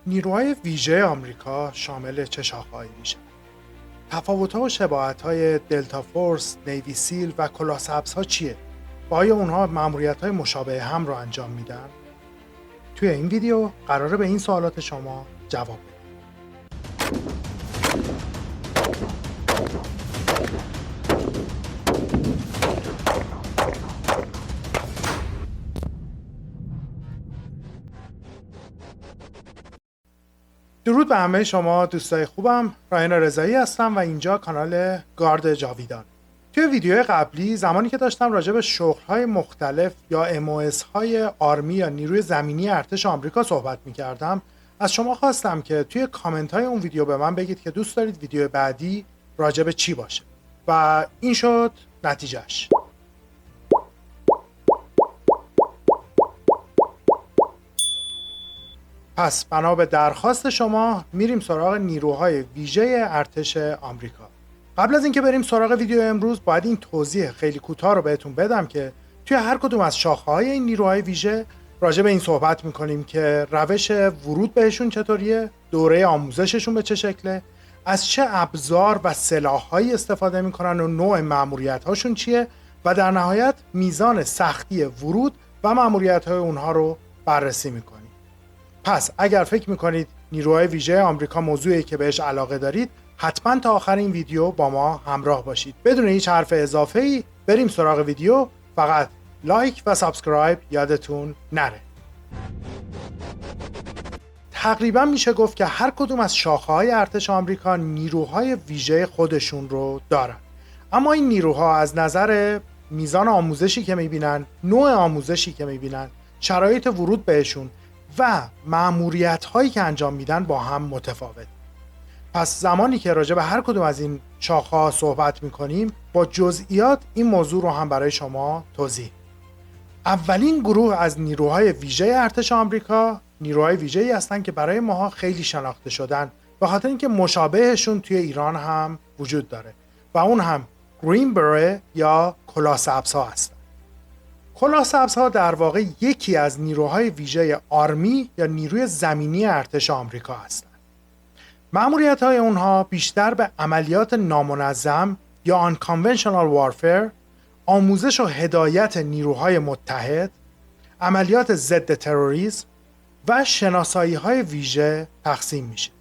نیروهای ویژه آمریکا شامل چه شاخه‌هایی میشن؟ تفاوت‌ها و شباهت‌های دلتا فورس، نیوی سیل و کلاسبزها چیه؟ و آیا اونها مأموریت‌های مشابه هم رو انجام میدن؟ توی این ویدیو قراره به این سوالات شما جواب بدم. درود به همه شما دوستای خوبم. رایان رضایی هستم و اینجا کانال گارد جاویدان. توی ویدیو قبلی زمانی که داشتم راجع به شغل‌های مختلف یا MOS های آرمی یا نیروی زمینی ارتش آمریکا صحبت می‌کردم، از شما خواستم که توی کامنت های اون ویدیو به من بگید که دوست دارید ویدیو بعدی راجع به چی باشه و این شد نتیجهش. پس بنا به درخواست شما میریم سراغ نیروهای ویژه ارتش آمریکا. قبل از اینکه بریم سراغ ویدیو امروز باید این توضیح خیلی کوتاه رو بهتون بدم که توی هر کدوم از شاخه‌های این نیروهای ویژه راجع به این صحبت میکنیم که روش ورود بهشون چطوریه، دوره آموزششون به چه شکله، از چه ابزار و سلاح‌هایی استفاده میکنن و نوع مأموریت‌هاشون چیه و در نهایت میزان سختی ورود و مأموریت‌های اونها رو بررسی میکنیم. پس اگر فکر میکنید نیروهای ویژه آمریکا موضوعی که بهش علاقه دارید، حتما تا آخر این ویدیو با ما همراه باشید. بدون هیچ حرف اضافه‌ای بریم سراغ ویدیو. فقط لایک و سابسکرایب یادتون نره. تقریبا میشه گفت که هر کدوم از شاخه‌های ارتش آمریکا نیروهای ویژه خودشون رو دارن. اما این نیروها از نظر میزان آموزشی که میبینن، نوع آموزشی که میبینن، شرایط ورود بهشون و مأموریت هایی که انجام میدن با هم متفاوت. پس زمانی که راجع به هر کدوم از این شاخه‌ها صحبت میکنیم با جزئیات این موضوع رو هم برای شما توضیح. اولین گروه از نیروهای ویژه ارتش آمریکا نیروهای ویژه‌ای هستن که برای ماها خیلی شناخته شدن به خاطر اینکه مشابهشون توی ایران هم وجود داره و اون هم گرین بره یا کلاسبزها هستن. کلاسبزها در واقع یکی از نیروهای ویژه آرمی یا نیروی زمینی ارتش آمریکا هستند. مأموریت‌های اونها بیشتر به عملیات نامنظم یا unconventional warfare، آموزش و هدایت نیروهای متحد، عملیات ضد تروریسم و شناسایی‌های ویژه تقسیم میشه.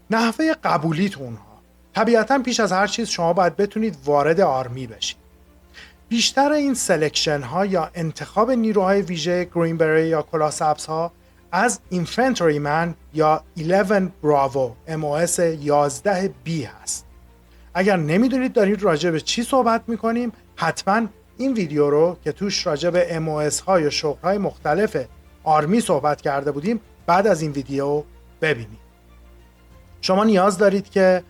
نحوه قبولیت اونها طبیعتاً پیش از هر چیز شما باید بتونید وارد آرمی بشید. بیشتر این سلکشن ها یا انتخاب نیروهای ویژه گرین بره یا کلاسبزها از اینفنتری من یا 11 براوو MOS 11B هست. اگر نمیدونید دارید راجع به چی صحبت میکنیم، حتما این ویدیو رو که توش راجع به MOS ها یا شغل های مختلف آرمی صحبت کرده بودیم بعد از این ویدیو ببینید. شما نیاز دارید که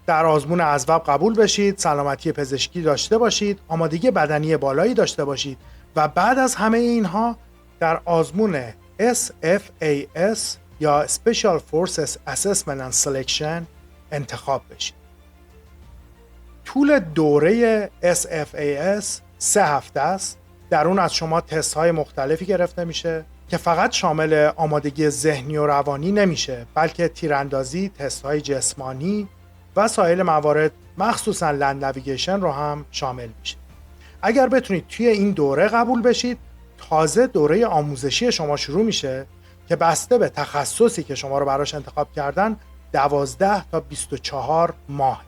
در آزمون ازوب قبول بشید، سلامتی پزشکی داشته باشید، آمادگی بدنی بالایی داشته باشید و بعد از همه اینها در آزمون SFAS یا Special Forces Assessment and Selection انتخاب بشید. طول دوره SFAS 3 هفته است. در اون از شما تست های مختلفی گرفته میشه که فقط شامل آمادگی ذهنی و روانی نمیشه، بلکه تیراندازی، تست های جسمانی و سایر موارد مخصوصا لند نویگیشن رو هم شامل میشه. اگر بتونید توی این دوره قبول بشید، تازه دوره آموزشی شما شروع میشه که بسته به تخصصی که شما رو براش انتخاب کردن 12 تا 24 ماه.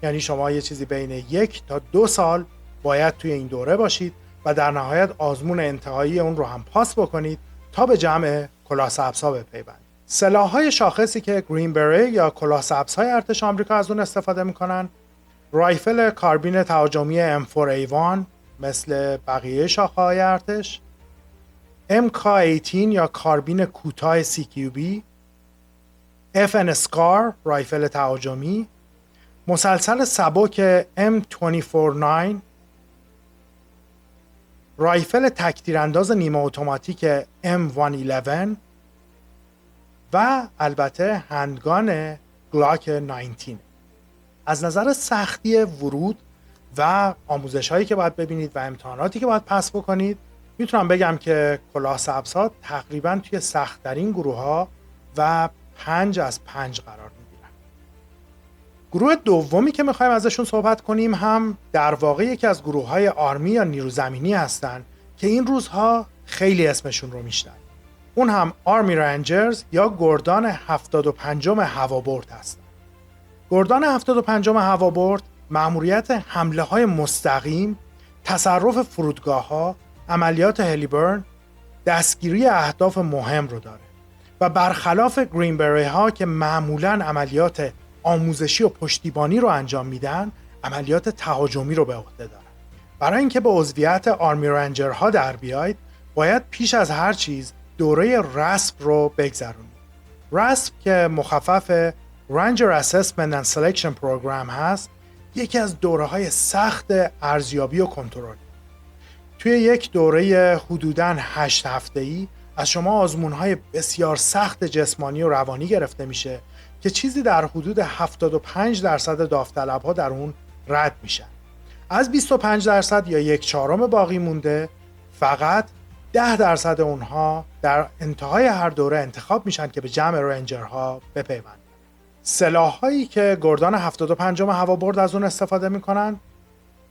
یعنی شما یه چیزی بین 1 تا 2 سال باید توی این دوره باشید و در نهایت آزمون انتهایی اون رو هم پاس بکنید تا به جمع کلاسبزها بپیوندید. سلاح‌های شاخصی که گرین بره یا کلاسبزهای ارتش آمریکا از اون استفاده میکنن، رایفل کاربین تهاجمی M4A1 مثل بقیه شاخه‌های ارتش، MK18 یا کاربین کوتاه CQB، FN SCAR رایفل تهاجمی، مسلسل سبک M249، رایفل تک‌تیرانداز نیمه اتوماتیک M111 و البته هندگان گلاک 19. از نظر سختی ورود و آموزش هایی که باید ببینید و امتحاناتی که باید پس بکنید، میتونم بگم که کلاسبزها تقریبا توی سخت‌ترین گروه ها و 5 از 5 قرار میگیرن. گروه دومی که میخوایم ازشون صحبت کنیم هم در واقع یکی از گروه‌های آرمی یا نیرو زمینی هستن که این روزها خیلی اسمشون رو میشنن. اون هم آرمی رنجرز یا گردان 75 هوابرد هستن. گردان 75 هوابرد مأموریت حمله‌های مستقیم، تصرف فرودگاه‌ها، عملیات هلیبرن، دستگیری اهداف مهم رو داره و برخلاف گرینبری ها که معمولاً عملیات آموزشی و پشتیبانی رو انجام میدن، عملیات تهاجمی رو به عهده دارن. برای اینکه به عضویت آرمی رنجرها در بیاید، باید پیش از هر چیز دوره رسپ رو بگذرونید. رسپ که مخفف Ranger Assessment and Selection Program هست، یکی از دوره‌های سخت ارزیابی و کنترل. توی یک دوره حدوداً 8 هفته‌ای از شما آزمون‌های بسیار سخت جسمانی و روانی گرفته میشه که چیزی در حدود 75% داوطلب‌ها در اون رد میشن. از 25% یا 1/4 باقی مونده، فقط 10% اونها در انتهای هر دوره انتخاب میشن که به جمع رنجرها بپیوندن. سلاح‌هایی که گردان 75 هوابرد از اون استفاده میکنن،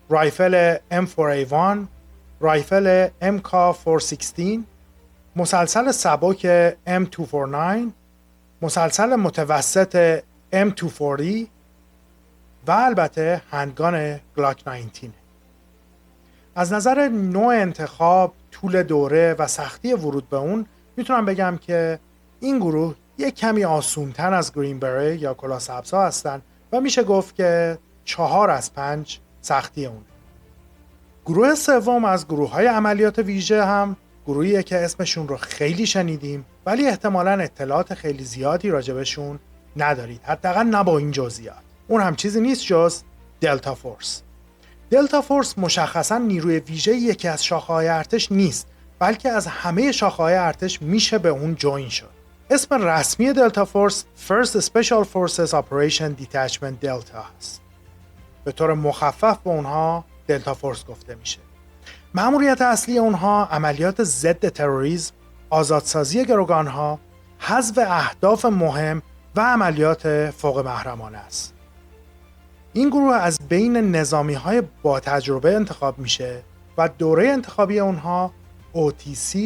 رایفل M4A1، رایفل MK416، مسلسل سبک M249، مسلسل متوسط M240 و البته هندگان گلاک 19. از نظر نوع انتخاب، طول دوره و سختی ورود به اون میتونم بگم که این گروه یک کمی آسون‌تر از گرینبری یا کلاه سبزها هستن و میشه گفت که 4 از 5 سختی اونه. گروه سوم از گروه‌های عملیات ویژه هم گروهیه که اسمشون رو خیلی شنیدیم ولی احتمالاً اطلاعات خیلی زیادی راجبشون ندارید، حداقل نه با این جزئیات. اون هم چیزی نیست جز دلتا فورس. دلتا فورس مشخصاً نیروی ویژه یکی از شاخه‌های ارتش نیست، بلکه از همه شاخه‌های ارتش میشه به اون جوین شد. اسم رسمی دلتا فورس First Special Forces Operation Detachment Delta هست. به طور مخفف به اونها دلتا فورس گفته میشه. مأموریت اصلی اونها عملیات ضد تروریسم، آزادسازی گروگانها، حذف اهداف مهم و عملیات فوق محرمانه است. این گروه از بین نظامی‌های با تجربه انتخاب میشه و دوره انتخابی اونها OTC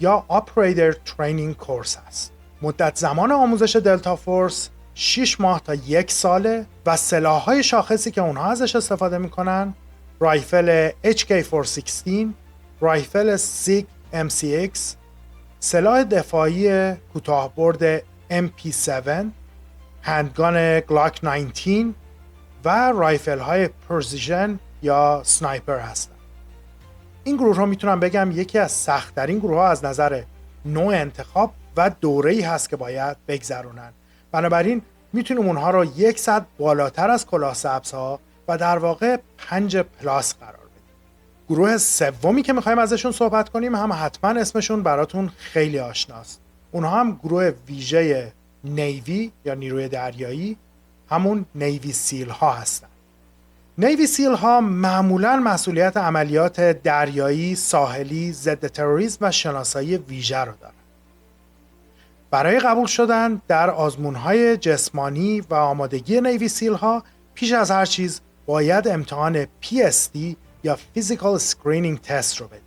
یا Operator Training Course است. مدت زمان آموزش دلتا فورس 6 ماه تا 1 ساله و سلاح‌های شاخصی که اونها ازش استفاده میکنن رایفل HK416، رایفل SIG MCX، سلاح دفاعی کوتاه‌برد MP7، هندگان گلاک 19 و رایفل های پرسیژن یا سنایپر هستن. این گروه ها میتونم بگم یکی از سخت‌ترین گروه ها از نظر نوع انتخاب و دوره‌ای هست که باید بگذرونن. بنابراین میتونیم اونها رو 1 صد بالاتر از کلاه سبزها و در واقع 5 پلاس قرار بدیم. گروه سومی که میخوایم ازشون صحبت کنیم هم حتما اسمشون براتون خیلی آشناست. اونها هم گروه ویژه نیوی یا نیروی دریایی، همون نیوی سیل ها هستن. نیوی سیل ها معمولاً مسئولیت عملیات دریایی، ساحلی، ضد تروریسم و شناسایی ویژه رو دارن. برای قبول شدن در آزمون‌های جسمانی و آمادگی نیوی سیل ها پیش از هر چیز باید امتحان PST یا Physical Screening Test رو بدید.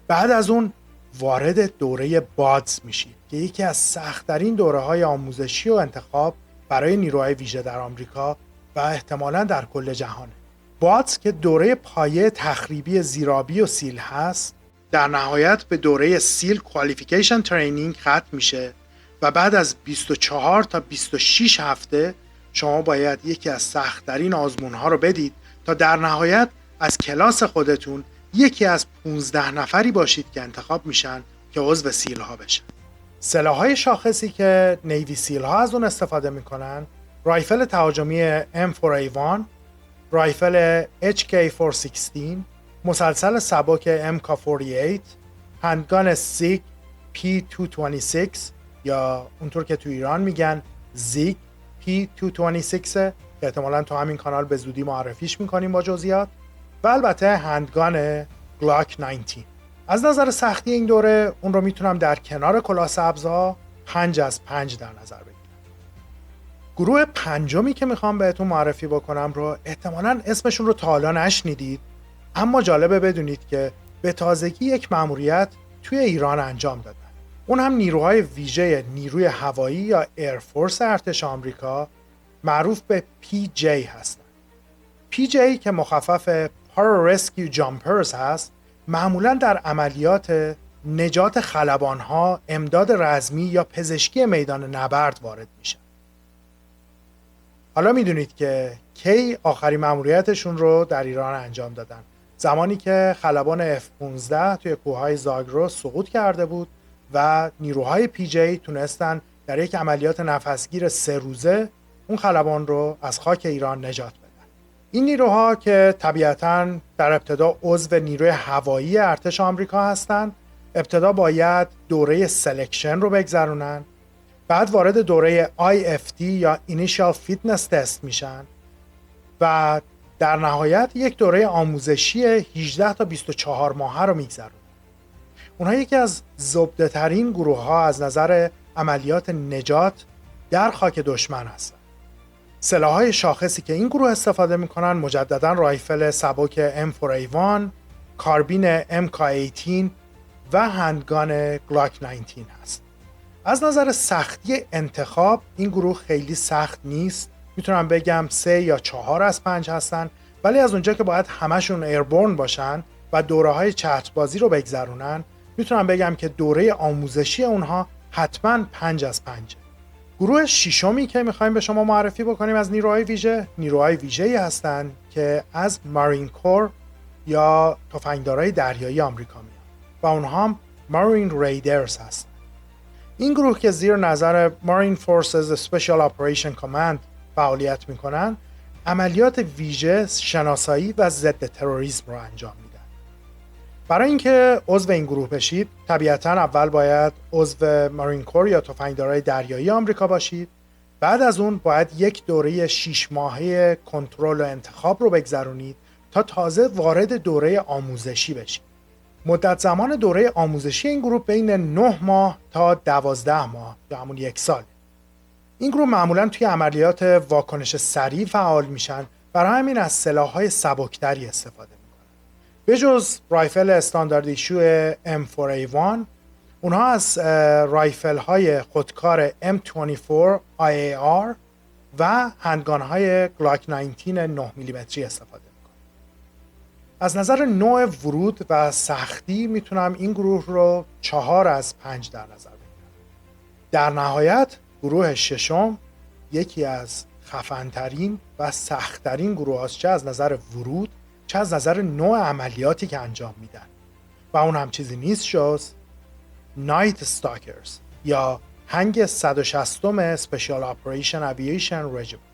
بعد از اون وارد دوره بادز میشید که یکی از سخت‌ترین دوره‌های آموزشی و انتخاب برای نیروهای ویژه در آمریکا و احتمالاً در کل جهانه. بادز که دوره پایه تخریبی زیرآبی و سیل هست، در نهایت به دوره سیل کوالیفیکیشن ترینینگ ختم میشه و بعد از 24 تا 26 هفته شما باید یکی از سخت‌ترین آزمون‌ها رو بدید تا در نهایت از کلاس خودتون یکی از 15 نفری باشید که انتخاب میشن که عضو سیل ها بشن. سلاح‌های شاخصی که نیوی سیل ها از اون استفاده میکنن رایفل تهاجمی M4A1، رایفل HK416، مسلسل سبک MK48، هندگان SIG P226 یا اونطور که تو ایران میگن زیگ P226 که احتمالاً تو همین کانال به زودی معرفیش میکنیم با جزئیات، و البته هندگان گلاک 19. از نظر سختی این دوره اون رو میتونم در کنار کلاه سبزها 5 از 5 در نظر بگیرن. گروه پنجمی که میخوام بهتون معرفی بکنم رو احتمالاً اسمشون رو تا حالا نشنیدید، اما جالبه بدونید که به تازگی یک مأموریت توی ایران انجام دادن. اون هم نیروهای ویژه نیروی هوایی یا ایرفورس ارتش آمریکا، معروف به PJ هستن. PJ که مخفف Pararescue Jumpers هست، معمولاً در عملیات نجات خلبانها، امداد رزمی یا پزشکی میدان نبرد وارد میشن. حالا میدونید که کی آخرین مأموریتشون رو در ایران انجام دادن؟ زمانی که خلبان F-15 توی کوههای زاگرس سقوط کرده بود و نیروهای PJ تونستن در یک عملیات نفسگیر 3 روزه اون خلبان رو از خاک ایران نجات بدن. این نیروها که طبیعتاً در ابتدا عضو نیروی هوایی ارتش آمریکا هستند، ابتدا باید دوره سلکشن رو بگذرونن، بعد وارد دوره IFT یا Initial Fitness Test میشن و در نهایت یک دوره آموزشی 18 تا 24 ماهه رو میگذرونن. اونها یکی از زبده ترین گروه ها از نظر عملیات نجات در خاک دشمن هستن. سلاح‌های شاخصی که این گروه استفاده میکنن مجدداً رایفل سبک M4A1، کاربین MK18 و هندگان گلاک 19 هست. از نظر سختی انتخاب این گروه خیلی سخت نیست، میتونم بگم 3 یا 4 از 5 هستن، ولی از اونجا که باید همشون ایربورن باشن و دوره‌های چتربازی رو بگذرونن، میتونم بگم که دوره آموزشی اونها حتما 5 از 5. گروه ششمی که میخوایم به شما معرفی بکنیم از نیروهای ویژه‌ای هستن که از مارین کور یا تفنگدارای دریایی آمریکا میان و اونها هم مارین ریدرز هستن. این گروه که زیر نظر مارین فورسز اسپشیال اپریشن کامند فعالیت میکنن، عملیات ویژه، شناسایی و ضد تروریسم رو انجام میدن. برای اینکه عضو این گروه بشید، طبیعتاً اول باید عضو مارین کور یا تفنگدارای دریایی آمریکا باشید. بعد از اون باید یک دوره 6 ماهه کنترل و انتخاب رو بگذرونید تا تازه وارد دوره آموزشی بشید. مدت زمان دوره آموزشی این گروه بین 9 ماه تا 12 ماه یا همون 1 سال. این گروه معمولاً توی عملیات واکنش سریع فعال میشن، برای همین از سلاح‌های سبکتری استفاده میکنن. به جز رایفل استاندارد ایشو M4A1، اونها از رایفل‌های خودکار M24 IAR و هندگان‌های گلاک 19 9 میلیمتری استفاده میکنن. از نظر نوع ورود و سختی میتونم این گروه رو 4 از 5 در نظر بگیرم. در نهایت گروه ششم یکی از خفن‌ترین و سخت‌ترین گروه هاست، چه از نظر ورود چه از نظر نوع عملیاتی که انجام میدن و اون هم چیزی نیست جز نایت استاکرز یا هنگ 160م سپشیال اپریشن اوییشن رژیمنت.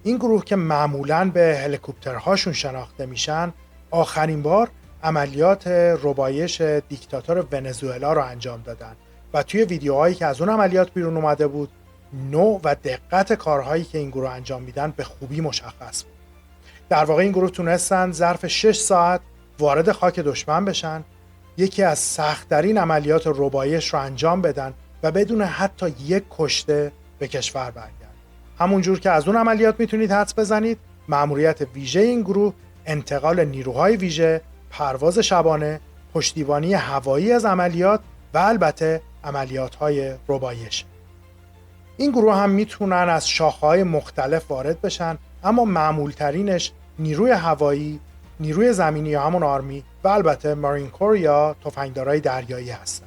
این گروه که معمولاً به هلیکوپترهاشون شناخته میشن، آخرین بار عملیات ربایش دیکتاتور ونزوئلا رو انجام دادن و توی ویدیوهایی که از اون عملیات بیرون اومده بود، نوع و دقت کارهایی که این گروه انجام میدن به خوبی مشخص بود. در واقع این گروه تونستن ظرف 6 ساعت وارد خاک دشمن بشن، یکی از سخت‌ترین عملیات ربایش رو انجام بدن و بدون حتی یک کشته به کشور برگردن. همونجور که از اون عملیات میتونید حدس بزنید، مأموریت ویژه این گروه انتقال نیروهای ویژه، پرواز شبانه، پشتیبانی هوایی از عملیات و البته عملیات‌های ربایش. این گروه هم میتونن از شاخه‌های مختلف وارد بشن، اما معمول‌ترینش نیروی هوایی، نیروی زمینی یا همون آرمی و البته مارین کور یا تفنگدارای دریایی هستن.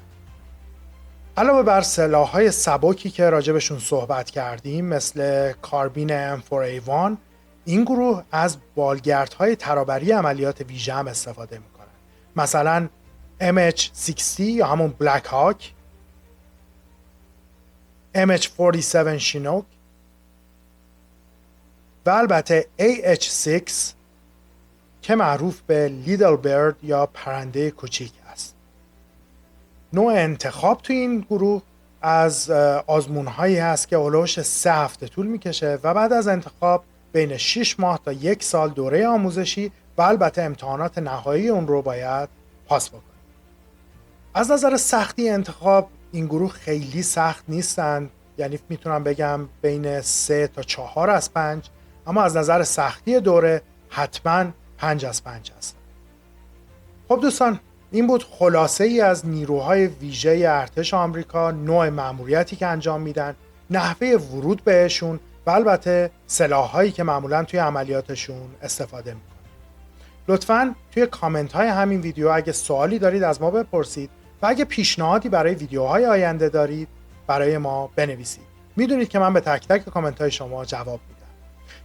علاوه بر سلاح‌های سبکی که راجبشون صحبت کردیم مثل کاربین M4A1، این گروه از بالگردهای ترابری عملیات ویژه هم استفاده میکنن، مثلا MH60 یا همون بلک هاک، MH47 شینوک و البته AH6 که معروف به لیدل برد یا پرنده کوچیک است. نوع انتخاب تو این گروه از آزمون‌هایی هست که هولوش 3 هفته طول میکشه و بعد از انتخاب بین 6 ماه تا 1 سال دوره آموزشی و البته امتحانات نهایی اون رو باید پاس بکنید. از نظر سختی انتخاب این گروه خیلی سخت نیستن، یعنی میتونم بگم بین 3 تا 4 از 5، اما از نظر سختی دوره حتما 5 از 5 هستن. خب دوستان، این بود خلاصه ای از نیروهای ویژه ارتش آمریکا، نوع مأموریتی که انجام میدن، نحوه ورود بهشون و البته سلاح‌هایی که معمولا توی عملیاتشون استفاده میکنن. لطفاً توی کامنت های همین ویدیو اگه سوالی دارید از ما بپرسید و اگه پیشنهادی برای ویدیوهای آینده دارید برای ما بنویسید. میدونید که من به تک تک کامنت های شما جواب میدم.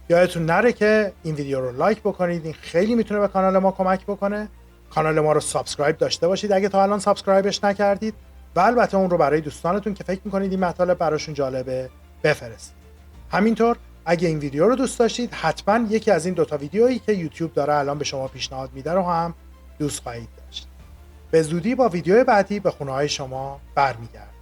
یادتون نره که این ویدیو رو لایک بکنید، این خیلی میتونه به کانال ما کمک بکنه. کانال ما رو سابسکرایب داشته باشید اگه تا الان سابسکرایبش نکردید و البته اون رو برای دوستانتون که فکر میکنید این مطالب براشون جالبه بفرستید. همینطور اگه این ویدیو رو دوست داشتید حتما یکی از این دوتا ویدیویی که یوتیوب داره الان به شما پیشنهاد میده رو هم دوست خواهید داشت. به زودی با ویدیو بعدی به خونه‌های شما برمیگردم.